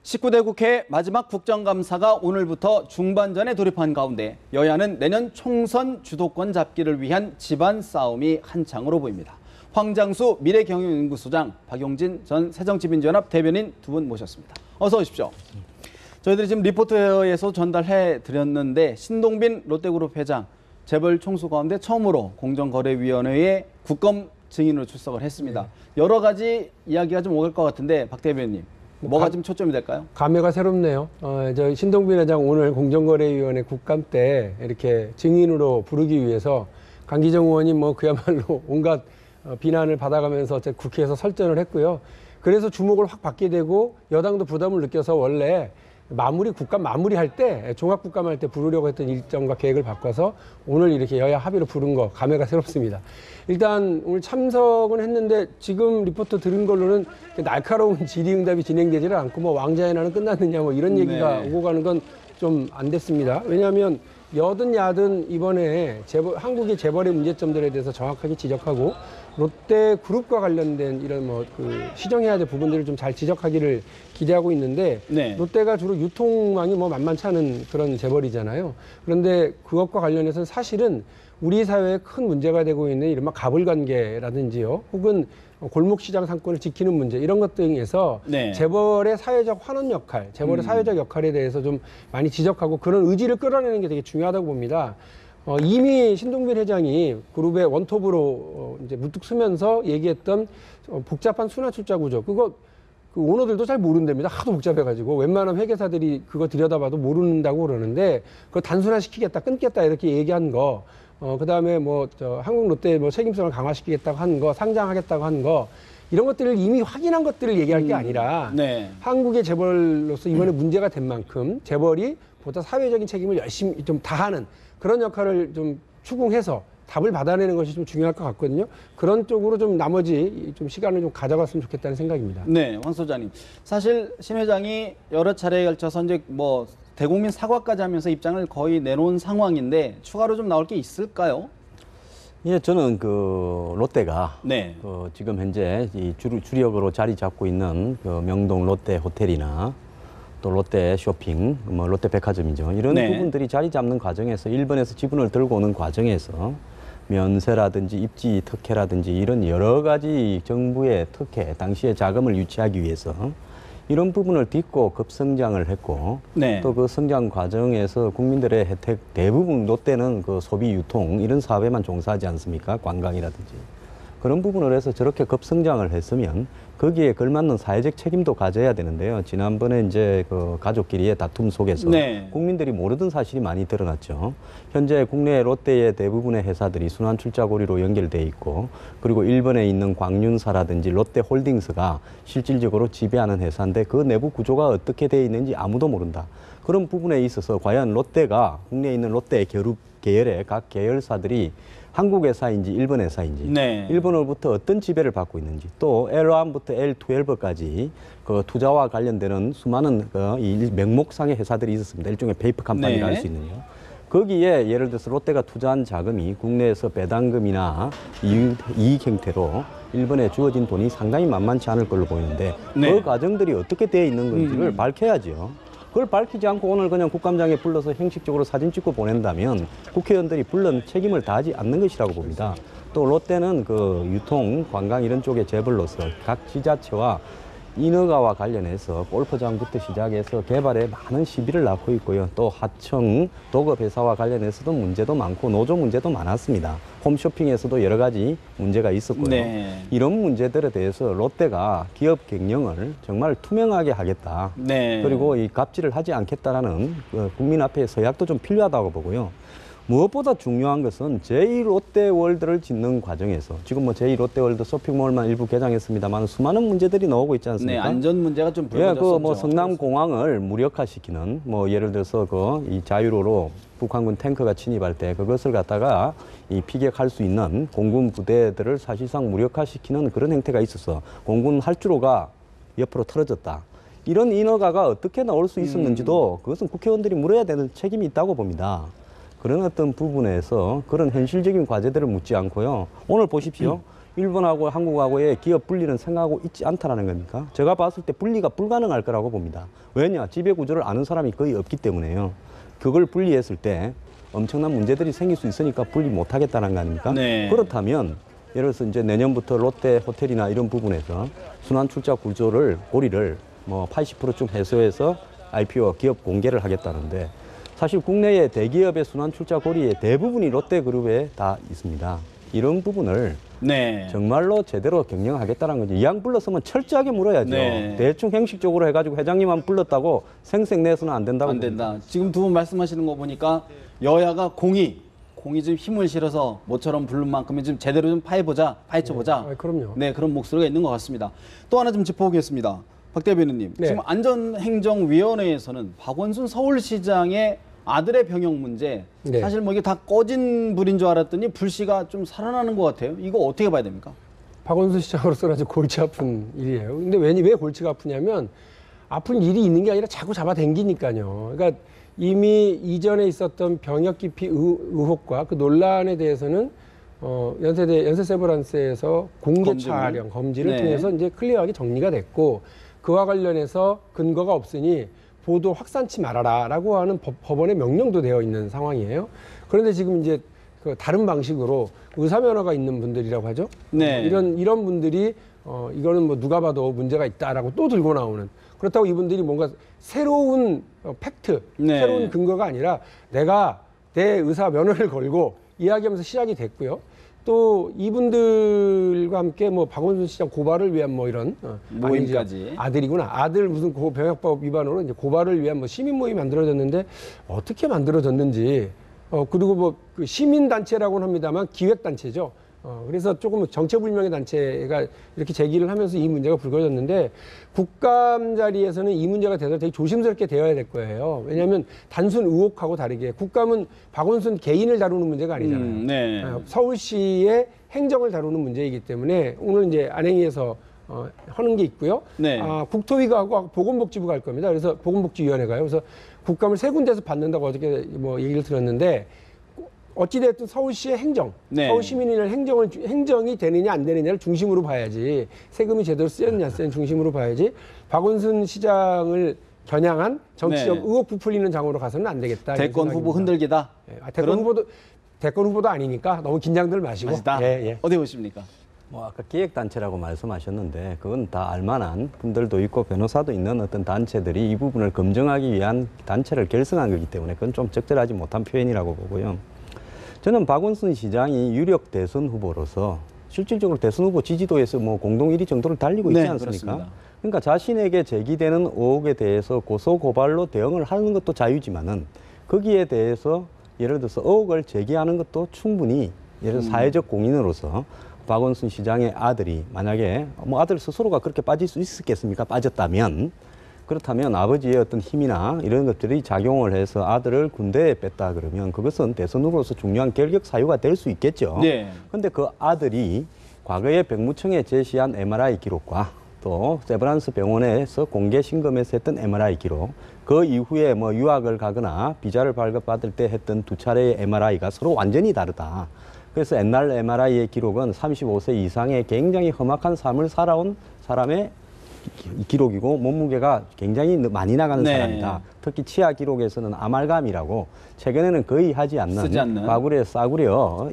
19대 국회 마지막 국정감사가 오늘부터 중반전에 돌입한 가운데 여야는 내년 총선 주도권 잡기를 위한 집안 싸움이 한창으로 보입니다. 황장수 미래경영연구소장, 박용진 전 새정치민주연합 대변인 두 분 모셨습니다. 어서 오십시오. 저희들이 지금 리포트에서 전달해 드렸는데 신동빈 롯데그룹 회장 재벌 총수 가운데 처음으로 공정거래위원회에 국검 증인으로 출석을 했습니다. 여러 가지 이야기가 좀 오갈 것 같은데 박 대변인. 뭐가 좀 초점이 될까요? 감회가 새롭네요. 저 신동빈 회장 오늘 공정거래위원회 국감 때 이렇게 증인으로 부르기 위해서 강기정 의원이 뭐 그야말로 온갖 비난을 받아가면서 국회에서 설전을 했고요. 그래서 주목을 확 받게 되고 여당도 부담을 느껴서 원래 국감 마무리할 때 종합국감할 때 부르려고 했던 일정과 계획을 바꿔서 오늘 이렇게 여야 합의로 부른 거 감회가 새롭습니다. 일단 오늘 참석은 했는데 지금 리포트 들은 걸로는 날카로운 질의응답이 진행되지를 않고 뭐 왕자의 날은 끝났느냐 뭐 이런 얘기가 오고 가는 건 좀 안 됐습니다. 왜냐하면 여든 야든 이번에 한국의 재벌의 문제점들에 대해서 정확하게 지적하고 롯데그룹과 관련된 이런 시정해야 될 부분들을 좀 잘 지적하기를 기대하고 있는데 롯데가 주로 유통망이 만만치 않은 그런 재벌이잖아요. 그런데 그것과 관련해서는 사실은 우리 사회에 큰 문제가 되고 있는 이른바 가불관계라든지요, 혹은 골목시장 상권을 지키는 문제, 이런 것 등에서 재벌의 사회적 환원 역할, 재벌의 사회적 역할에 대해서 좀 많이 지적하고 그런 의지를 끌어내는 게 되게 중요하다고 봅니다. 이미 신동빈 회장이 그룹의 원톱으로 이제 물뚝 서면서 얘기했던 복잡한 순환출자 구조, 그 오너들도 잘 모른답니다. 하도 복잡해가지고 웬만한 회계사들이 그거 들여다봐도 모른다고 그러는데 그거 단순화시키겠다, 끊겠다 이렇게 얘기한 거, 그다음에 한국 롯데 책임성을 강화시키겠다고 한 거, 상장하겠다고 한 거, 이런 것들을 이미 확인한 것들을 얘기할 게 아니라 한국의 재벌로서 이번에 문제가 된 만큼 재벌이 보다 사회적인 책임을 열심히 좀 다하는 그런 역할을 좀 추궁해서 답을 받아내는 것이 좀 중요할 것 같거든요. 그런 쪽으로 좀 나머지 좀 시간을 좀 가져갔으면 좋겠다는 생각입니다. 네, 황 소장님. 사실 신 회장이 여러 차례에 걸쳐서 이제 대국민 사과까지 하면서 입장을 거의 내놓은 상황인데 추가로 좀 나올 게 있을까요? 예, 저는 롯데가 지금 현재 이 주력으로 자리 잡고 있는 명동 롯데 호텔이나 또 롯데 쇼핑, 롯데 백화점이죠. 이런 부분들이 자리 잡는 과정에서 일본에서 지분을 들고 오는 과정에서 면세라든지 입지 특혜라든지 이런 여러 가지 정부의 특혜, 당시에 자금을 유치하기 위해서 이런 부분을 딛고 급성장을 했고 또 그 성장 과정에서 국민들의 혜택 대부분 롯데는 소비 유통 이런 사업에만 종사하지 않습니까? 관광이라든지. 그런 부분을 해서 저렇게 급성장을 했으면 거기에 걸맞는 사회적 책임도 가져야 되는데요. 지난번에 이제 가족끼리의 다툼 속에서 국민들이 모르던 사실이 많이 드러났죠. 현재 국내 롯데의 대부분의 회사들이 순환출자고리로 연결돼 있고, 그리고 일본에 있는 광륜사라든지 롯데홀딩스가 실질적으로 지배하는 회사인데 그 내부 구조가 어떻게 돼 있는지 아무도 모른다. 그런 부분에 있어서 과연 롯데가 국내에 있는 롯데 계열의 각 계열사들이 한국 회사인지 일본 회사인지, 일본으로부터 어떤 지배를 받고 있는지, 또 L1부터 L12까지 투자와 관련되는 수많은 이 명목상의 회사들이 있었습니다. 일종의 페이퍼 컴퍼니라 할 수 있는요. 거기에 예를 들어서 롯데가 투자한 자금이 국내에서 배당금이나 이익 형태로 일본에 주어진 돈이 상당히 만만치 않을 걸로 보이는데 그 과정들이 어떻게 되어 있는 건지를 밝혀야죠. 그걸 밝히지 않고 오늘 그냥 국감장에 불러서 형식적으로 사진 찍고 보낸다면 국회의원들이 물론 책임을 다하지 않는 것이라고 봅니다. 또 롯데는 유통, 관광 이런 쪽의 재벌로서 각 지자체와 인허가와 관련해서 골프장부터 시작해서 개발에 많은 시비를 낳고 있고요. 또 하청, 도급회사와 관련해서도 문제도 많고 노조 문제도 많았습니다. 홈쇼핑에서도 여러 가지 문제가 있었고요. 이런 문제들에 대해서 롯데가 기업 경영을 정말 투명하게 하겠다. 그리고 이 갑질을 하지 않겠다라는 국민 앞에 서약도 좀 필요하다고 보고요. 무엇보다 중요한 것은 제2롯데월드를 짓는 과정에서 지금 제2롯데월드 쇼핑몰만 일부 개장했습니다만 수많은 문제들이 나오고 있지 않습니까? 안전 문제가 좀 불거졌었죠. 성남공항을 무력화시키는 예를 들어서 이 자유로로 북한군 탱크가 침입할 때 그것을 갖다가 피격할 수 있는 공군 부대들을 사실상 무력화시키는 그런 행태가 있어서 공군 활주로가 옆으로 틀어졌다. 이런 인허가가 어떻게 나올 수 있었는지도 그것은 국회의원들이 물어야 되는 책임이 있다고 봅니다. 그런 어떤 부분에서 그런 현실적인 과제들을 묻지 않고요. 오늘 보십시오. 일본하고 한국하고의 기업 분리는 생각하고 있지 않다라는 겁니까? 제가 봤을 때 분리가 불가능할 거라고 봅니다. 왜냐? 지배 구조를 아는 사람이 거의 없기 때문에요. 그걸 분리했을 때 엄청난 문제들이 생길 수 있으니까 분리 못 하겠다는 거 아닙니까? 네. 그렇다면 예를 들어서 이제 내년부터 롯데 호텔이나 이런 부분에서 순환 출자 구조를 고리를 뭐 80%쯤 해소해서 IPO 기업 공개를 하겠다는데 사실 국내의 대기업의 순환 출자 고리의 대부분이 롯데그룹에 다 있습니다. 이런 부분을 네. 정말로 제대로 경영하겠다는 거죠. 이왕 불렀으면 철저하게 물어야죠. 네. 대충 형식적으로 해가지고 회장님만 불렀다고 생색 내서는 안 된다고. 안 된다. 지금 두 분 말씀하시는 거 보니까 여야가 공이 좀 힘을 실어서 모처럼 부른 만큼은 좀 제대로 좀 파헤쳐보자. 네. 그럼요. 네, 그런 목소리가 있는 것 같습니다. 또 하나 좀 짚어보겠습니다. 박 대변인님, 네. 지금 안전행정위원회에서는 박원순 서울시장의 아들의 병역 문제, 네. 사실 뭐 이게 다 꺼진 불인 줄 알았더니 불씨가 좀 살아나는 것 같아요. 이거 어떻게 봐야 됩니까? 박원순 시장으로서는 아주 골치 아픈 일이에요. 근데 왜 골치가 아프냐면 아픈 일이 있는 게 아니라 자꾸 잡아당기니까요. 그러니까 이미 이전에 있었던 병역 기피 의혹과 그 논란에 대해서는 연쇄세브란스에서 공개 촬영 검지를 네. 통해서 이제 클리어하게 정리가 됐고 그와 관련해서 근거가 없으니 보도 확산치 말아라라고 하는 법원의 명령도 되어 있는 상황이에요. 그런데 지금 이제 그 다른 방식으로 의사면허가 있는 분들이라고 하죠. 네. 이런 분들이 이거는 뭐 누가 봐도 문제가 있다라고 또 들고 나오는. 그렇다고 이분들이 뭔가 새로운 팩트, 네. 새로운 근거가 아니라 내가 내 의사 면허를 걸고 이야기하면서 시작이 됐고요. 또 이분들과 함께 뭐 박원순 시장 고발을 위한 뭐 이런 모임까지. 아들이구나. 아들 무슨 병역법 위반으로 이제 고발을 위한 뭐 시민 모임이 만들어졌는데 어떻게 만들어졌는지 그리고 뭐 그 시민 단체라고는 합니다만 기획 단체죠. 그래서 조금 정체불명의 단체가 이렇게 제기를 하면서 이 문제가 불거졌는데 국감 자리에서는 이 문제가 되도록 되게 조심스럽게 되어야 될 거예요. 왜냐하면 단순 의혹하고 다르게 국감은 박원순 개인을 다루는 문제가 아니잖아요. 네. 서울시의 행정을 다루는 문제이기 때문에 오늘 이제 안행위에서 하는 게 있고요. 네. 국토위가 하고 보건복지부가 할 겁니다. 그래서 보건복지위원회가요. 그래서 국감을 세 군데서 받는다고 어저께 뭐 얘기를 들었는데 어찌됐든 서울시의 행정, 네. 서울 시민의 행정이 되느냐 안 되느냐를 중심으로 봐야지 세금이 제대로 쓰였느냐 안 쓰였느냐 중심으로 봐야지 박원순 시장을 겨냥한 정치적 네. 의혹 부풀리는 장으로 가서는 안 되겠다. 대권 후보 흔들기다. 대권 후보도 아니니까 너무 긴장들 마시고. 맞다. 예. 어디 보십니까? 뭐 아까 기획단체라고 말씀하셨는데 그건 다 알만한 분들도 있고 변호사도 있는 어떤 단체들이 이 부분을 검증하기 위한 단체를 결성한 거기 때문에 그건 좀 적절하지 못한 표현이라고 보고요. 저는 박원순 시장이 유력 대선 후보로서 실질적으로 대선 후보 지지도에서 뭐 공동 1위 정도를 달리고 있지 네, 않습니까? 그렇습니다. 그러니까 자신에게 제기되는 의혹에 대해서 고소 고발로 대응을 하는 것도 자유지만은 거기에 대해서 예를 들어서 의혹을 제기하는 것도 충분히 예를 들어 사회적 공인으로서 박원순 시장의 아들이 만약에 뭐 아들 스스로가 그렇게 빠질 수 있었겠습니까? 빠졌다면 그렇다면 아버지의 어떤 힘이나 이런 것들이 작용을 해서 아들을 군대에 뺐다 그러면 그것은 대선 후보로서 중요한 결격 사유가 될 수 있겠죠. 그런데 그 아들이 과거에 백무청에 제시한 MRI 기록과 또 세브란스 병원에서 공개 신검에서 했던 MRI 기록, 그 이후에 뭐 유학을 가거나 비자를 발급받을 때 했던 두 차례의 MRI가 서로 완전히 다르다. 그래서 옛날 MRI의 기록은 35세 이상의 굉장히 험악한 삶을 살아온 사람의 기록이고 몸무게가 굉장히 많이 나가는 네. 사람이다. 특히 치아 기록에서는 아말감이라고 최근에는 거의 하지 쓰지 않는. 않는 과거에 싸구려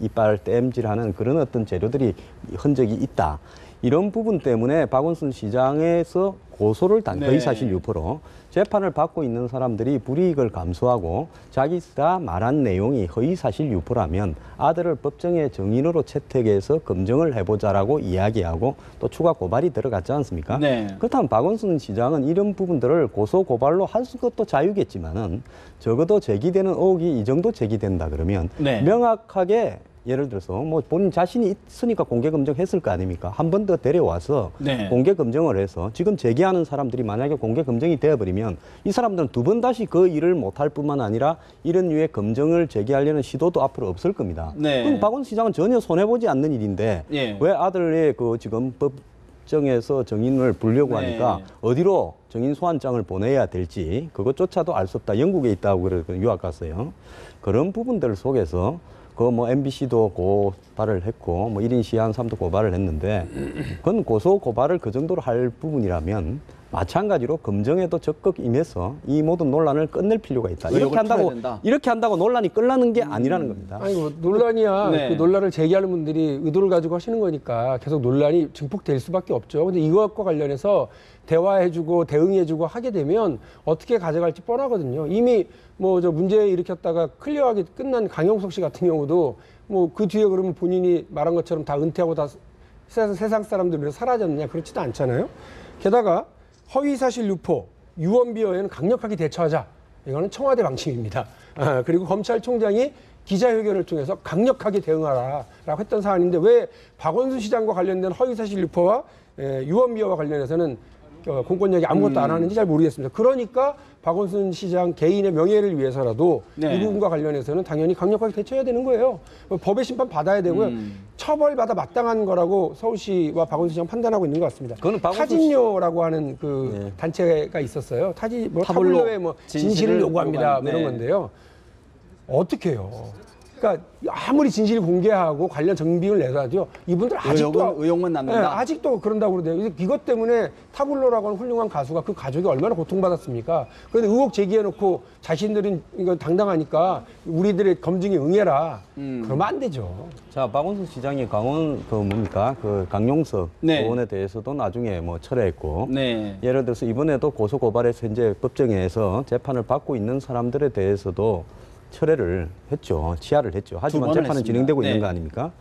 이빨 땜질하는 그런 어떤 재료들이 흔적이 있다. 이런 부분 때문에 박원순 시장에서 고소를 허위사실 유포로 재판을 받고 있는 사람들이 불이익을 감수하고 자기가 말한 내용이 허위사실 유포라면 아들을 법정의 증인으로 채택해서 검증을 해보자라고 이야기하고 또 추가 고발이 들어갔지 않습니까? 네. 그렇다면 박원순 시장은 이런 부분들을 고소 고발로 할 것도 자유겠지만은 적어도 제기되는 의혹이 이 정도 제기된다 그러면 네. 명확하게 예를 들어서 뭐 본인 자신이 있으니까 공개 검증했을 거 아닙니까? 한 번 더 데려와서 네. 공개 검증을 해서 지금 제기하는 사람들이 만약에 공개 검증이 되어버리면 이 사람들은 두 번 다시 그 일을 못할 뿐만 아니라 이런 류의 검증을 제기하려는 시도도 앞으로 없을 겁니다. 네. 그럼 박원순 시장은 전혀 손해보지 않는 일인데 예. 왜 아들의 그 지금 법정에서 증인을 부르려고 네. 하니까 어디로 증인 소환장을 보내야 될지 그것조차도 알 수 없다. 영국에 있다고 그러거든요. 유학 갔어요. 그런 부분들 속에서 그 뭐 MBC도 고발을 했고 뭐 1인 시한 3도 고발을 했는데 그건 고소 고발을 그 정도로 할 부분이라면 마찬가지로 검증에도 적극 임해서 이 모든 논란을 끝낼 필요가 있다. 이렇게 한다고 논란이 끝나는 게 아니라는 겁니다. 아니 뭐 논란이야. 네. 그 논란을 제기하는 분들이 의도를 가지고 하시는 거니까 계속 논란이 증폭될 수밖에 없죠. 근데 이것과 관련해서 대화해주고 대응해주고 하게 되면 어떻게 가져갈지 뻔하거든요. 이미 뭐 저 문제 일으켰다가 클리어하게 끝난 강용석 씨 같은 경우도 뭐 그 뒤에 그러면 본인이 말한 것처럼 다 은퇴하고 다 세상 사람들 위해서 사라졌느냐, 그렇지도 않잖아요. 게다가 허위사실 유포, 유언비어에는 강력하게 대처하자. 이거는 청와대 방침입니다. 그리고 검찰총장이 기자회견을 통해서 강력하게 대응하라라고 했던 사안인데 왜 박원순 시장과 관련된 허위사실 유포와 유언비어와 관련해서는 공권력이 아무것도 안 하는지 잘 모르겠습니다. 그러니까 박원순 시장 개인의 명예를 위해서라도 네. 이 부분과 관련해서는 당연히 강력하게 대처해야 되는 거예요. 법의 심판 받아야 되고요. 처벌받아 마땅한 거라고 서울시와 박원순 시장 판단하고 있는 것 같습니다. 그거는 타진요라고 하는 그 단체가 있었어요. 타블로에 뭐 진실을 요구합니다. 뭐 이런 건데요. 어떻게 해요? 그러니까 아무리 진실을 공개하고 관련 정빙을 내서도 이분들 아직도 의혹만 남는다. 네, 아직도 그런다고 그러대요. 이것 때문에 타블로라고 하는 훌륭한 가수가 그 가족이 얼마나 고통받았습니까? 그런데 의혹 제기해놓고 자신들은 이거 당당하니까 우리들의 검증에 응해라. 그러면 안 되죠. 자, 박원순 시장이 강원 그 강용석 네. 의원에 대해서도 나중에 뭐 철회했고 네. 예를 들어서 이번에도 고소 고발해서 현재 법정에서 재판을 받고 있는 사람들에 대해서도 철회를 했죠. 치하를 했죠. 하지만 재판은 했습니다. 진행되고 네. 있는 거 아닙니까?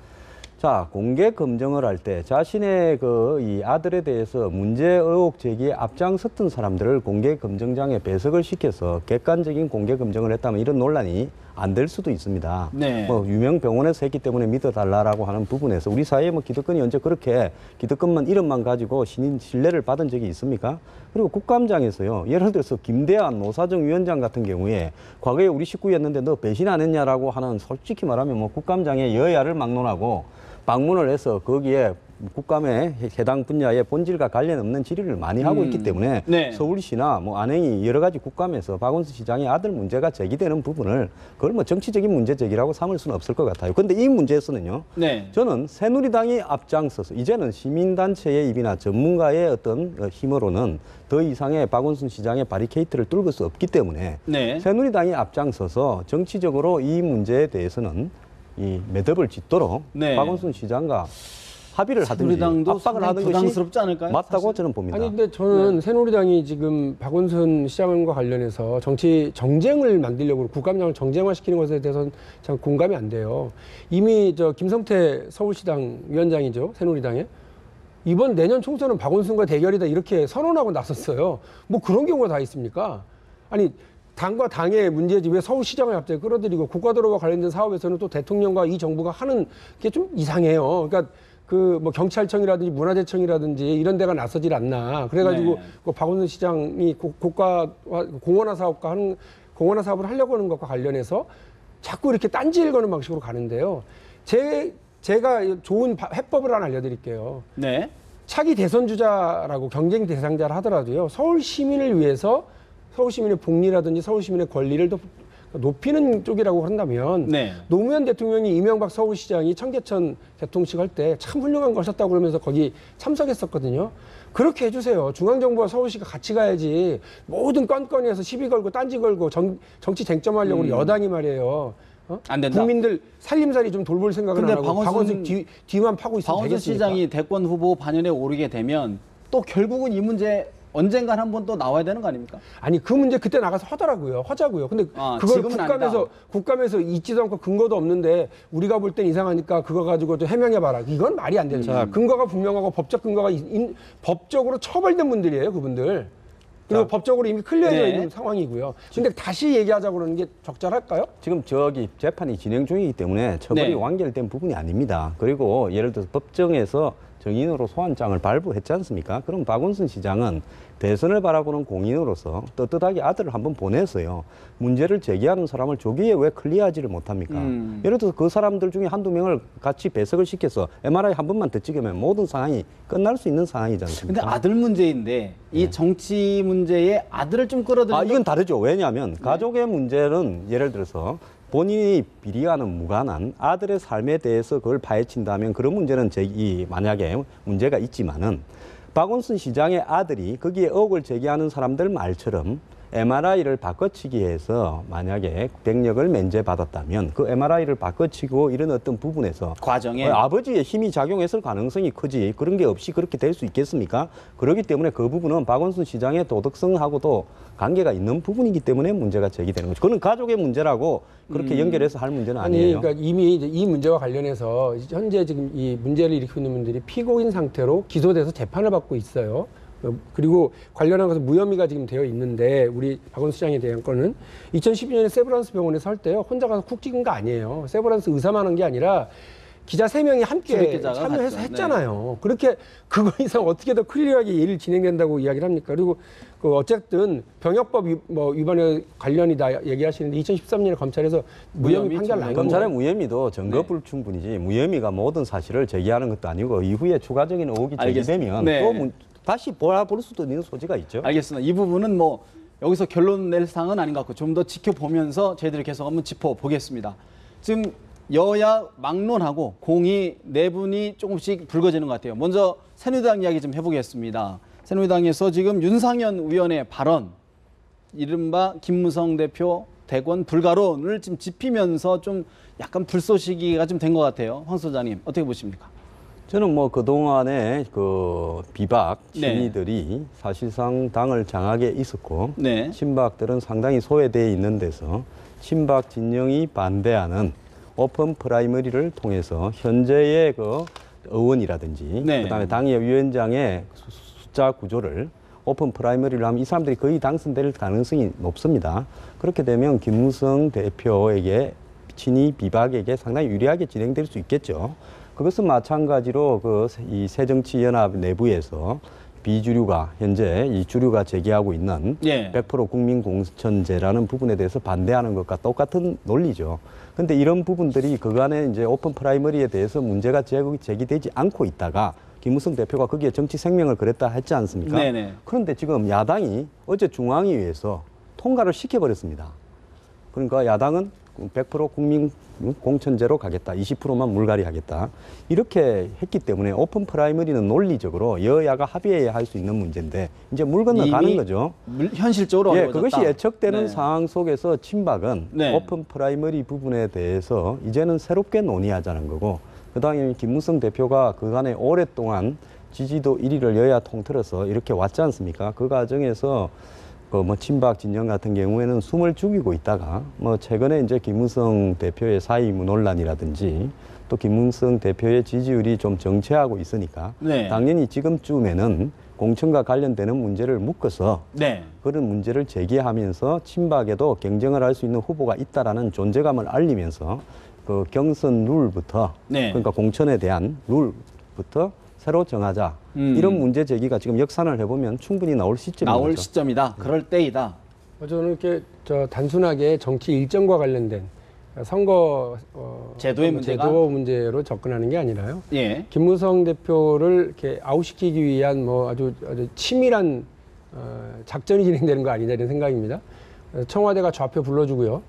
자, 공개 검증을 할 때 자신의 이 아들에 대해서 문제 의혹 제기에 앞장섰던 사람들을 공개 검증장에 배석을 시켜서 객관적인 공개 검증을 했다면 이런 논란이 안 될 수도 있습니다. 네. 뭐 유명 병원에서 했기 때문에 믿어달라고 하는 부분에서 우리 사회에 뭐 기득권이 언제 그렇게 기득권만 이름만 가지고 신뢰를 받은 적이 있습니까? 그리고 국감장에서요. 예를 들어서 김대한 노사정 위원장 같은 경우에 과거에 우리 식구였는데 너 배신 안 했냐라고 하는 솔직히 말하면 뭐 국감장에 여야를 막론하고 방문을 해서 거기에 국감에 해당 분야의 본질과 관련 없는 질의를 많이 하고 있기 때문에 네. 서울시나 뭐 안행이 여러 가지 국감에서 박원순 시장의 아들 문제가 제기되는 부분을 그걸 뭐 정치적인 문제 제기라고 삼을 수는 없을 것 같아요. 그런데 이 문제에서는요. 네. 저는 새누리당이 앞장서서 이제는 시민단체의 입이나 전문가의 어떤 힘으로는 더 이상의 박원순 시장의 바리케이트를 뚫을 수 없기 때문에 네. 새누리당이 앞장서서 정치적으로 이 문제에 대해서는 이 매듭을 짓도록 네. 박원순 시장과 합의를 하든지 새누리당도 압박을 하는 것이 부담스럽지 않을까요? 맞다고 사실? 저는 봅니다. 아니 근데 저는 새누리당이 지금 박원순 시장과 관련해서 정치 정쟁을 만들려고 국감장을 정쟁화시키는 것에 대해서는 참 공감이 안 돼요. 이미 저 김성태 서울시당 위원장이죠, 새누리당에. 이번 내년 총선은 박원순과 대결이다 이렇게 선언하고 나섰어요. 뭐 그런 경우가 다 있습니까? 아니 당과 당의 문제지 왜 서울시장을 갑자기 끌어들이고 국가도로와 관련된 사업에서는 또 대통령과 이 정부가 하는 게 좀 이상해요. 그러니까 그 뭐 경찰청이라든지 문화재청이라든지 이런 데가 나서질 않나. 그래가지고 네. 그 박원순 시장이 고가 공원화 사업과 하는 공원화 사업을 하려고 하는 것과 관련해서 자꾸 이렇게 딴지를 거는 방식으로 가는데요. 제가 좋은 해법을 하나 알려드릴게요. 네. 차기 대선 주자라고 경쟁 대상자를 하더라도요. 서울 시민을 위해서 서울 시민의 복리라든지 서울 시민의 권리를 더 높이는 쪽이라고 한다면 네. 노무현 대통령이 이명박 서울시장이 청계천 개통식 할 때 참 훌륭한 거 하셨다고 그러면서 거기 참석했었거든요. 그렇게 해주세요. 중앙정부와 서울시가 같이 가야지 모든 건건이 해서 시비 걸고 딴지 걸고 정치 쟁점하려고 여당이 말이에요. 안 된다. 국민들 살림살이 좀 돌볼 생각을 안 근데 하고 박원순 뒤만 파고 있으면 박원순 되겠습니까? 시장이 대권 후보 반열에 오르게 되면 또 결국은 이 문제 언젠간 한번 또 나와야 되는 거 아닙니까? 아니 그 문제 그때 나가서 하자고요. 근데 그걸 지금은 국감에서 있지도 않고 근거도 없는데 우리가 볼 땐 이상하니까 그거 가지고 좀 해명해봐라. 이건 말이 안 되는 거야. 근거가 분명하고 법적 근거가 법적으로 처벌된 분들이에요, 그분들. 그리고 법적으로 이미 클리어되어 네. 있는 상황이고요. 근데 다시 얘기하자고 그러는 게 적절할까요? 지금 저기 재판이 진행 중이기 때문에 처벌이 네. 완결된 부분이 아닙니다. 그리고 예를 들어서 법정에서 정인으로 소환장을 발부했지 않습니까? 그럼 박원순 시장은 대선을 바라보는 공인으로서 떳떳하게 아들을 한번 보내서요. 문제를 제기하는 사람을 조기에 왜 클리어하지를 못합니까? 예를 들어서 그 사람들 중에 한두 명을 같이 배석을 시켜서 MRI 한 번만 더 찍으면 모든 상황이 끝날 수 있는 상황이지 않습니까? 근데 아들 문제인데 이 정치 문제에 아들을 좀 끌어들이는 이건 다르죠. 왜냐하면 가족의 문제는 예를 들어서 본인이 비리와는 무관한 아들의 삶에 대해서 그걸 파헤친다면 그런 문제는 만약에 문제가 있지만은 박원순 시장의 아들이 거기에 의혹을 제기하는 사람들 말처럼 MRI를 바꿔치기 해서 만약에 백력을 면제받았다면 그 MRI를 바꿔치고 이런 어떤 부분에서 과정에 아버지의 힘이 작용했을 가능성이 크지 그런 게 없이 그렇게 될 수 있겠습니까? 그렇기 때문에 그 부분은 박원순 시장의 도덕성하고도 관계가 있는 부분이기 때문에 문제가 제기되는 거죠. 그건 가족의 문제라고 그렇게 연결해서 할 문제는 아니에요. 그러니까 이미 이제 이 문제와 관련해서 현재 지금 이 문제를 일으키고 있는 분들이 피고인 상태로 기소돼서 재판을 받고 있어요. 그리고 관련한 것은 무혐의가 지금 되어 있는데 우리 박원순 시장에 대한 거는 2012년에 세브란스 병원에 설 때요. 혼자 가서 쿡 찍은 거 아니에요. 세브란스 의사만 한 게 아니라 기자 3명이 함께 참여해서 했잖아요. 네. 그렇게 그거 이상 어떻게 더 클리어하게 일이 진행된다고 이야기를 합니까? 그리고 그 어쨌든 병역법 위반에 관련이다 얘기하시는데 2013년에 검찰에서 무혐의 판결을 난 검찰의 무혐의도 증거 불충분이지 무혐의가 모든 사실을 제기하는 것도 아니고 이후에 추가적인 의혹이 제기되면 또 다시 볼 수도 있는 소지가 있죠. 알겠습니다. 이 부분은 뭐 여기서 결론 낼 사항은 아닌 것 같고 좀 더 지켜보면서 저희들이 계속 한번 짚어보겠습니다. 지금 여야 막론하고 공이 네 분이 조금씩 불거지는 것 같아요. 먼저 새누리당 이야기 좀 해보겠습니다. 새누리당에서 지금 윤상현 의원의 발언, 이른바 김무성 대표 대권 불가론을 지금 짚히면서 좀 약간 불쏘시기가 좀 된 것 같아요. 황 소장님 어떻게 보십니까? 저는 뭐 그동안에 그 비박 친이들이 사실상 당을 장악해 있었고 친박들은 상당히 소외되어 있는 데서 친박 진영이 반대하는 오픈 프라이머리를 통해서 현재의 그 의원이라든지 그다음에 당협위원장의 숫자 구조를 오픈 프라이머리를 하면 이 사람들이 거의 당선될 가능성이 높습니다. 그렇게 되면 김무성 대표에게 친이 비박에게 상당히 유리하게 진행될 수 있겠죠. 그것은 마찬가지로 이 새정치연합 내부에서 비주류가 현재 이 주류가 제기하고 있는 100% 국민공천제라는 부분에 대해서 반대하는 것과 똑같은 논리죠. 그런데 이런 부분들이 그간에 이제 오픈 프라이머리에 대해서 문제가 제기되지 않고 있다가 김무성 대표가 거기에 정치 생명을 걸었다 했지 않습니까? 그런데 지금 야당이 어제 중앙위에서 통과를 시켜버렸습니다. 그러니까 야당은 100% 국민 공천제로 가겠다. 20%만 물갈이 하겠다. 이렇게 했기 때문에 오픈 프라이머리는 논리적으로 여야가 합의해야 할 수 있는 문제인데 이제 물 건너가는 거죠. 현실적으로 어려워졌다. 그것이 예측되는 상황 속에서 친박은 오픈 프라이머리 부분에 대해서 이제는 새롭게 논의하자는 거고 그다음에 김무성 대표가 그간에 오랫동안 지지도 1위를 여야 통틀어서 이렇게 왔지 않습니까? 그 과정에서 친박 진영 같은 경우에는 숨을 죽이고 있다가 최근에 이제 김무성 대표의 사의 논란이라든지 또 김무성 대표의 지지율이 좀 정체하고 있으니까 당연히 지금쯤에는 공천과 관련되는 문제를 묶어서 그런 문제를 제기하면서 친박에도 경쟁을 할 수 있는 후보가 있다라는 존재감을 알리면서 그 경선 룰부터 그러니까 공천에 대한 룰부터 새로 정하자. 이런 문제 제기가 지금 역산을 해보면 충분히 나올 시점이다. 그럴 때이다. 저는 이렇게 단순하게 정치 일정과 관련된 선거 제도의 제도 문제로 접근하는 게 아니라요. 김무성 대표를 이렇게 아웃시키기 위한 아주 치밀한 작전이 진행되는 거 아니냐 이런 생각입니다. 청와대가 좌표 불러주고요.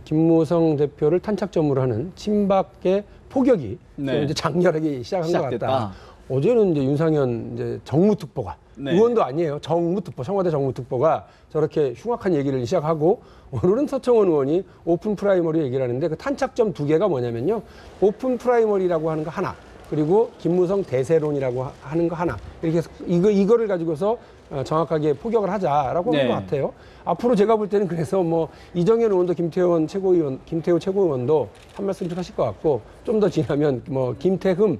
김무성 대표를 탄착점으로 하는 친박의 포격이 이제 장렬하게 시작한 것 같다. 어제는 이제 윤상현 이제 정무특보가 의원도 아니에요. 정무특보, 청와대 정무특보가 저렇게 흉악한 얘기를 시작하고 오늘은 서청원 의원이 오픈 프라이머리 얘기를 하는데 그 탄착점 2개가 뭐냐면요. 오픈 프라이머리라고 하는 거 하나, 그리고 김무성 대세론이라고 하는 거 하나. 이렇게 해서 이거를 가지고서 정확하게 포격을 하자라고 한 것 같아요. 앞으로 제가 볼 때는 그래서 이정현 의원도 김태호 최고위원도 한 말씀 좀 하실 것 같고 좀 더 지나면 김태흠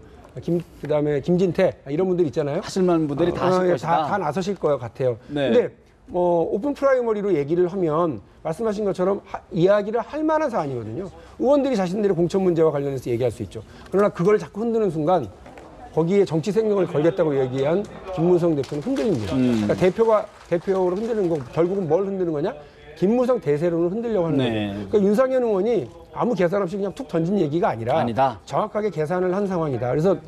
그다음에 김진태 이런 분들 있잖아요. 하실 만한 분들이 다 하실 것이다. 다 나서실 것 같아요. 근데 오픈 프라이머리로 얘기를 하면 말씀하신 것처럼 이야기를 할 만한 사안이거든요. 의원들이 자신들의 공천 문제와 관련해서 얘기할 수 있죠. 그러나 그걸 자꾸 흔드는 순간 거기에 정치 생명을 걸겠다고 얘기한 김무성 대표는 흔들립니다. 그러니까 대표로 흔드는 거 결국은 뭘 흔드는 거냐? 김무성 대세론을 흔들려고 하는 거예요. 그러니까 윤상현 의원이 아무 계산 없이 그냥 툭 던진 얘기가 아니다. 정확하게 계산을 한 상황이다. 그래서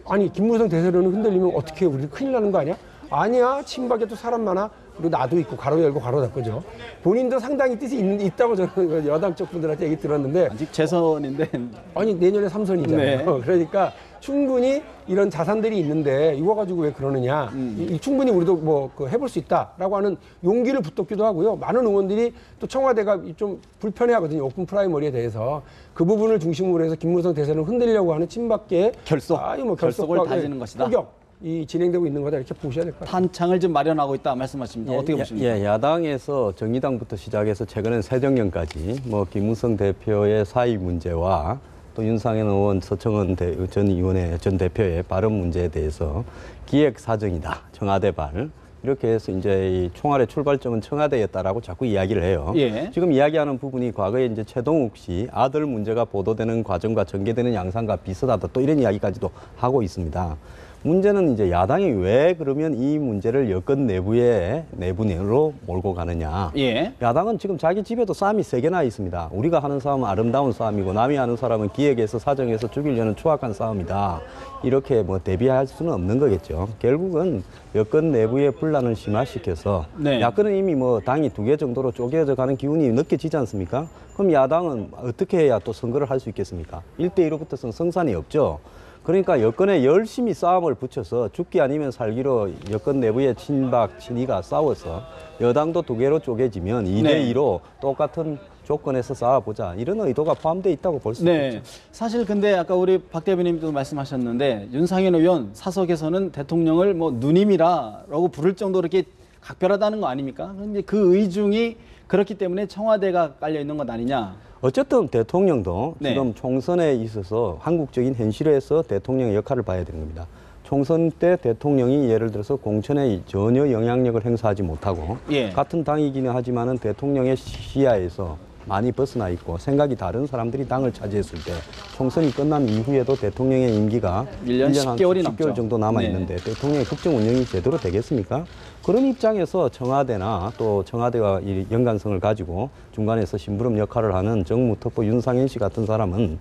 아니 김무성 대세론을 흔들리면 어떻게 우리 큰일 나는 거 아니야? 아니야. 친박에 또 사람 많아. 그리고 나도 있고 가로 열고 가로 닫고죠. 본인도 상당히 뜻이 있다고 저는 여당 쪽 분들한테 얘기 들었는데 아직 재선인데 아니 내년에 3선이잖아요. 네. 그러니까 충분히 이런 자산들이 있는데 이거 가지고 왜 그러느냐. 충분히 우리도 뭐 해볼 수 있다라고 하는 용기를 붙었기도 하고요. 많은 의원들이 또 청와대가 좀 불편해하거든요. 오픈 프라이머리에 대해서 그 부분을 중심으로 해서 김무성 대선을 흔들려고 하는 친박계 결속을 다지는 것이다. 포격이 진행되고 있는 거다 이렇게 보셔야 될 것 같아요. 탄창을 좀 마련하고 있다 말씀하십니다. 어떻게 보십니까? 야당에서 정의당부터 시작해서 최근엔 새정년까지 뭐 김무성 대표의 사의 문제와 또 윤상현 의원, 서청원 전 의원의 전 대표의 발언 문제에 대해서 기획 사정이다, 청와대발 이렇게 해서 이제 이 총알의 출발점은 청와대였다라고 자꾸 이야기를 해요. 예. 지금 이야기하는 부분이 과거에 이제 최동욱 씨 아들 문제가 보도되는 과정과 전개되는 양상과 비슷하다, 또 이런 이야기까지도 하고 있습니다. 문제는 이제 야당이 왜 그러면 이 문제를 여권 내부로 몰고 가느냐. 예. 야당은 지금 자기 집에도 싸움이 3개나 있습니다. 우리가 하는 싸움은 아름다운 싸움이고 남이 하는 싸움은 기획해서 사정해서 죽이려는 추악한 싸움이다. 이렇게 뭐 대비할 수는 없는 거겠죠. 결국은 여권 내부의 분란을 심화시켜서 네. 야권은 이미 뭐 당이 2개 정도로 쪼개져 가는 기운이 느껴지지 않습니까? 그럼 야당은 어떻게 해야 또 선거를 할 수 있겠습니까? 1대1로 붙어서는 성산이 없죠. 그러니까 여권에 열심히 싸움을 붙여서 죽기 아니면 살기로 여권 내부의 친박, 친이가 싸워서 여당도 2개로 쪼개지면 2대2로 똑같은 조건에서 싸워보자. 이런 의도가 포함되어 있다고 볼 수 있겠죠. 사실 근데 아까 우리 박 대변인도 말씀하셨는데 윤상현 의원 사석에서는 대통령을 뭐 누님이라고 부를 정도로 이렇게 각별하다는 거 아닙니까? 그런데 그 의중이 그렇기 때문에 청와대가 깔려 있는 것 아니냐? 어쨌든 대통령도 지금 총선에 있어서 한국적인 현실에서 대통령의 역할을 봐야 되는 겁니다. 총선 때 대통령이 예를 들어서 공천에 전혀 영향력을 행사하지 못하고 같은 당이기는 하지만은 대통령의 시야에서 많이 벗어나 있고 생각이 다른 사람들이 당을 차지했을 때 총선이 끝난 이후에도 대통령의 임기가 1년 10개월이 남죠. 10개월 정도 남아있는데 대통령의 국정 운영이 제대로 되겠습니까? 그런 입장에서 청와대나 또 청와대가 이 연관성을 가지고 중간에서 심부름 역할을 하는 정무특보 윤상현 씨 같은 사람은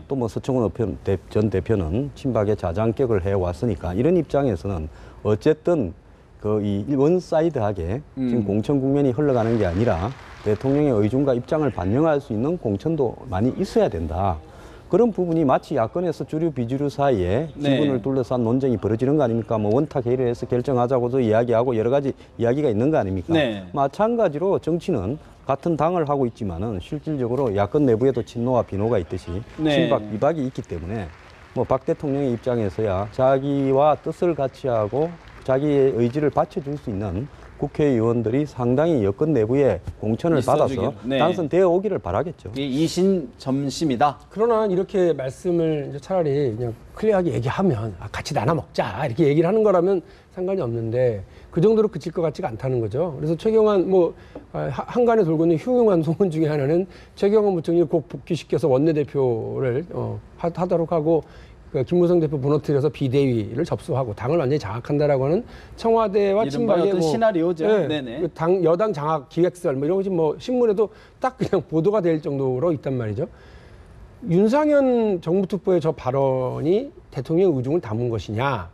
또 뭐 서청원 전 대표는 친박의 자장격을 해왔으니까 이런 입장에서는 어쨌든 이 원사이드하게 지금 공천 국면이 흘러가는 게 아니라 대통령의 의중과 입장을 반영할 수 있는 공천도 많이 있어야 된다. 그런 부분이 마치 야권에서 주류 비주류 사이에 지분을 둘러싼 논쟁이 벌어지는 거 아닙니까? 뭐 원탁 회의를 해서 결정하자고도 이야기하고 여러 가지 이야기가 있는 거 아닙니까? 마찬가지로 정치는 같은 당을 하고 있지만은 실질적으로 야권 내부에도 친노와 비노가 있듯이 친박 비박이 있기 때문에 뭐 박 대통령의 입장에서야 자기와 뜻을 같이 하고 자기의 의지를 받쳐줄 수 있는 국회의원들이 상당히 여권 내부에 공천을 받아서 당선되어 오기를 바라겠죠. 이신점심이다. 그러나 이렇게 말씀을 이제 차라리 그냥 클리어하게 얘기하면 같이 나눠 먹자 이렇게 얘기를 하는 거라면 상관이 없는데 그 정도로 그칠 것 같지가 않다는 거죠. 그래서 최경환 한간에 돌고 있는 흉흉한 소문 중에 하나는 최경환 부총리를 꼭 복귀시켜서 원내대표를 하도록 하고 김무성 대표 무너뜨려서 비대위를 접수하고 당을 완전히 장악한다라고 하는 청와대와 친박의 어떤 시나리오죠. 여당 장악 기획설 이런 것이 신문에도 딱 그냥 보도가 될 정도로 있단 말이죠. 윤상현 정무특보의 저 발언이 대통령의 의중을 담은 것이냐?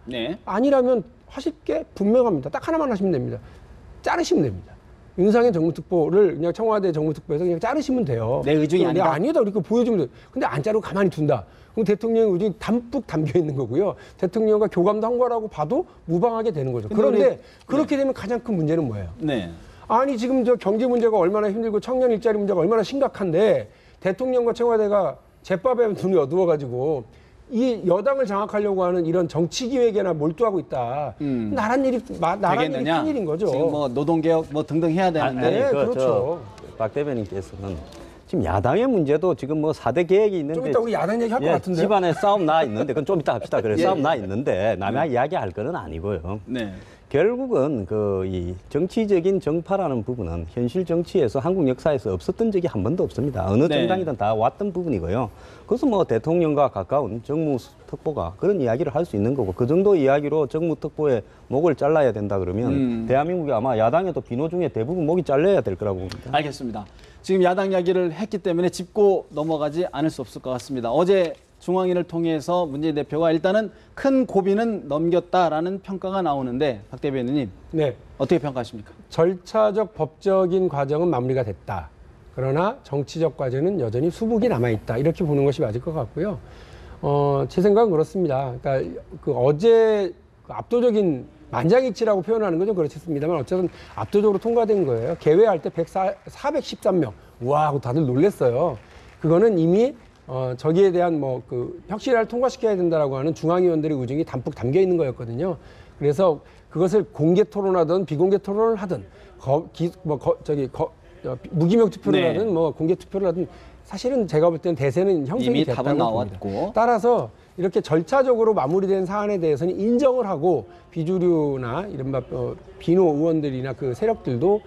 아니라면 하실 게 분명합니다. 딱 하나만 하시면 됩니다. 자르시면 됩니다. 윤상현 정무특보를 그냥 청와대 정무특보에서 그냥 자르시면 돼요. 내 의중이 아니다. 아니다. 이렇게 보여주면 돼요. 근데 안 자르고 가만히 둔다. 그럼 대통령의 의중이 담뿍 담겨 있는 거고요. 대통령과 교감도 한 거라고 봐도 무방하게 되는 거죠. 그런데 그렇게 되면 가장 큰 문제는 뭐예요? 아니 지금 저 경제 문제가 얼마나 힘들고 청년 일자리 문제가 얼마나 심각한데 대통령과 청와대가 제밥에 눈이 어두워가지고 이 여당을 장악하려고 하는 이런 정치 기획에나 몰두하고 있다. 나란 일이 큰일인 거죠. 지금 노동개혁 등등 해야 되는데. 그렇죠. 박 대변인께서는 지금 야당의 문제도 지금 4대 계획이 있는데 좀 이따 우리 야당 얘기할 것 같은데 집안에 싸움 나 있는데 그건 좀 이따 합시다. 그래 싸움 나 있는데 남의 이야기할 거는 아니고요. 결국은 이 정치적인 정파라는 부분은 현실 정치에서 한국 역사에서 없었던 적이 한 번도 없습니다. 어느 정당이든 다 왔던 부분이고요. 그래서 대통령과 가까운 정무특보가 그런 이야기를 할 수 있는 거고 그 정도 이야기로 정무특보의 목을 잘라야 된다 그러면 대한민국이 아마 야당에도 비노 중에 대부분 목이 잘려야 될 거라고 봅니다. 알겠습니다. 지금 야당 이야기를 했기 때문에 짚고 넘어가지 않을 수 없을 것 같습니다. 어제 중앙위를 통해서 문재인 대표가 일단은 큰 고비는 넘겼다라는 평가가 나오는데 박 대변인님 네. 어떻게 평가하십니까? 절차적 법적인 과정은 마무리가 됐다. 그러나 정치적 과제는 여전히 수북이 남아있다. 이렇게 보는 것이 맞을 것 같고요. 제 생각은 그렇습니다. 그러니까 그 어제 압도적인 만장일치라고 표현하는 건 좀 그렇습니다만 어쨌든 압도적으로 통과된 거예요. 개회할 때 413명. 와, 하고 다들 놀랬어요. 그거는 이미 저기에 대한 뭐 그 혁신을 통과시켜야 된다라고 하는 중앙위원들의 의중이 담뿍 담겨 있는 거였거든요. 그래서 그것을 공개 토론하든 비공개 토론을 하든 무기명 투표를 네. 하든 뭐 공개 투표를 하든 사실은 제가 볼 때는 대세는 형성이 이미 됐다고 답은 봅니다. 나왔고. 따라서 이렇게 절차적으로 마무리된 사안에 대해서는 인정을 하고 비주류나 이른바 비노 의원들이나 그 세력들도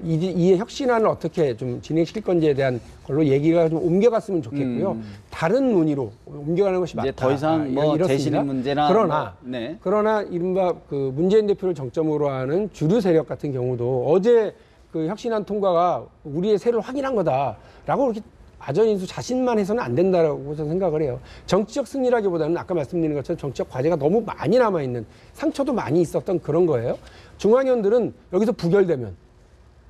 이 혁신안을 어떻게 좀 진행시킬 건지에 대한 걸로 얘기가 좀 옮겨갔으면 좋겠고요. 다른 논의로 옮겨가는 것이 맞다. 이제 더 이상 뭐 이렇습니다. 재신임 문제나 그러나 이른바 그 문재인 대표를 정점으로 하는 주류 세력 같은 경우도 어제 그 혁신안 통과가 우리의 세를 확인한 거다라고 그렇게 아전인수 자신만 해서는 안 된다라고 저는 생각을 해요. 정치적 승리라기보다는 아까 말씀드린 것처럼 정치적 과제가 너무 많이 남아있는, 상처도 많이 있었던 그런 거예요. 중앙위원들은 여기서 부결되면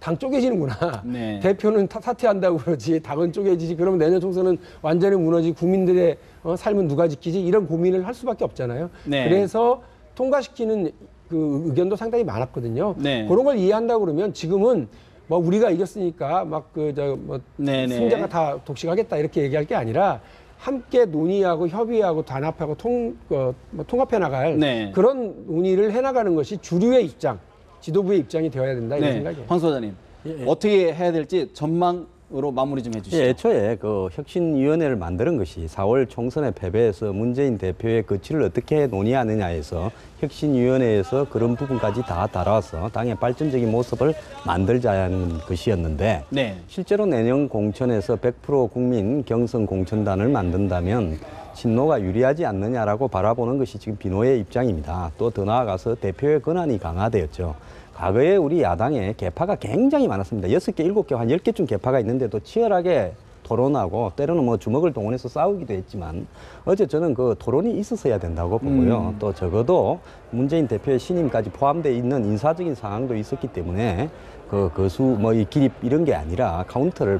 당 쪼개지는구나. 네. 대표는 사퇴한다고 그러지, 당은 쪼개지지. 그러면 내년 총선은 완전히 무너지고 국민들의 삶은 누가 지키지? 이런 고민을 할 수밖에 없잖아요. 네. 그래서 통과시키는 그 의견도 상당히 많았거든요. 네. 그런 걸 이해한다고 그러면 지금은 뭐 우리가 이겼으니까 막 승자가 다 독식하겠다 이렇게 얘기할 게 아니라 함께 논의하고 협의하고 단합하고 통합해 나갈 그런 논의를 해나가는 것이 주류의 입장, 지도부의 입장이 되어야 된다 이런 생각이에요. 황 소장님 어떻게 해야 될지 전망으로 마무리 좀 해주시죠. 애초에 그 혁신위원회를 만드는 것이 4월 총선의 패배에서 문재인 대표의 거취를 어떻게 논의하느냐에서 혁신위원회에서 그런 부분까지 다 달아와서 당의 발전적인 모습을 만들자는 것이었는데 실제로 내년 공천에서 100% 국민 경선 공천단을 만든다면 친노가 유리하지 않느냐라고 바라보는 것이 지금 비노의 입장입니다. 또 더 나아가서 대표의 권한이 강화되었죠. 과거에 우리 야당에 개파가 굉장히 많았습니다. 6개, 7개, 한 10개쯤 개파가 있는데도 치열하게 토론하고 때로는 뭐 주먹을 동원해서 싸우기도 했지만 어제 저는 그 토론이 있었어야 된다고 보고요. 또 적어도 문재인 대표의 신임까지 포함되어 있는 인사적인 상황도 있었기 때문에 그 거수 뭐 이 기립 이런 게 아니라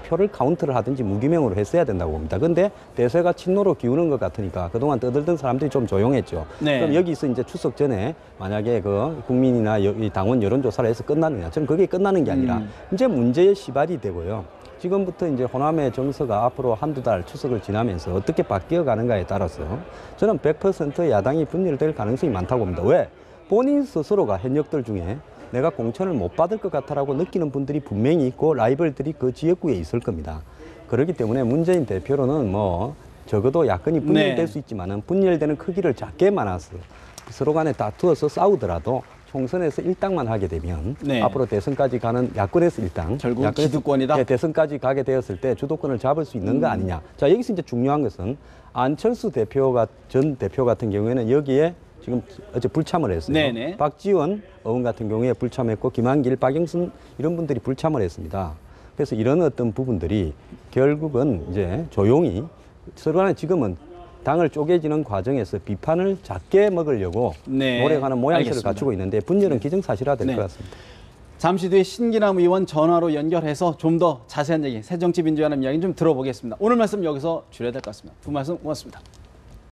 표를 카운트를 하든지 무기명으로 했어야 된다고 봅니다. 근데 대세가 친노로 기우는 것 같으니까 그동안 떠들던 사람들이 좀 조용했죠. 그럼 여기서 이제 추석 전에 만약에 그 국민이나 당원 여론조사를 해서 끝나느냐? 저는 그게 끝나는 게 아니라 이제 문제의 시발이 되고요. 지금부터 이제 호남의 정서가 앞으로 한두 달 추석을 지나면서 어떻게 바뀌어 가는가에 따라서 저는 100% 야당이 분열될 가능성이 많다고 봅니다. 왜? 본인 스스로가 현역들 중에 내가 공천을 못 받을 것 같다라고 느끼는 분들이 분명히 있고 라이벌들이 그 지역구에 있을 겁니다. 그렇기 때문에 문재인 대표로는 뭐 적어도 야권이 분열될 수 있지만은 분열되는 크기를 작게 많아서 서로 간에 다투어서 싸우더라도 총선에서 일당만 하게 되면 앞으로 대선까지 가는 야권에서 일당 결국 기득권이다. 대선까지 가게 되었을 때 주도권을 잡을 수 있는 거 아니냐. 자, 여기서 이제 중요한 것은 안철수 전 대표 같은 경우에는 여기에 지금 어제 불참을 했어요. 박지원 의원 같은 경우에 불참했고 김한길, 박영선 이런 분들이 불참을 했습니다. 그래서 이런 어떤 부분들이 결국은 이제 조용히 서로 간에 지금은 당을 쪼개지는 과정에서 비판을 작게 먹으려고 노력하는 모양새를 갖추고 있는데 분열은 기정사실화 될 것 같습니다. 잠시 뒤에 신기남 의원 전화로 연결해서 좀 더 자세한 얘기, 새정치민주연합 이야기 좀 들어보겠습니다. 오늘 말씀 여기서 줄여야 될 것 같습니다. 두 말씀 고맙습니다.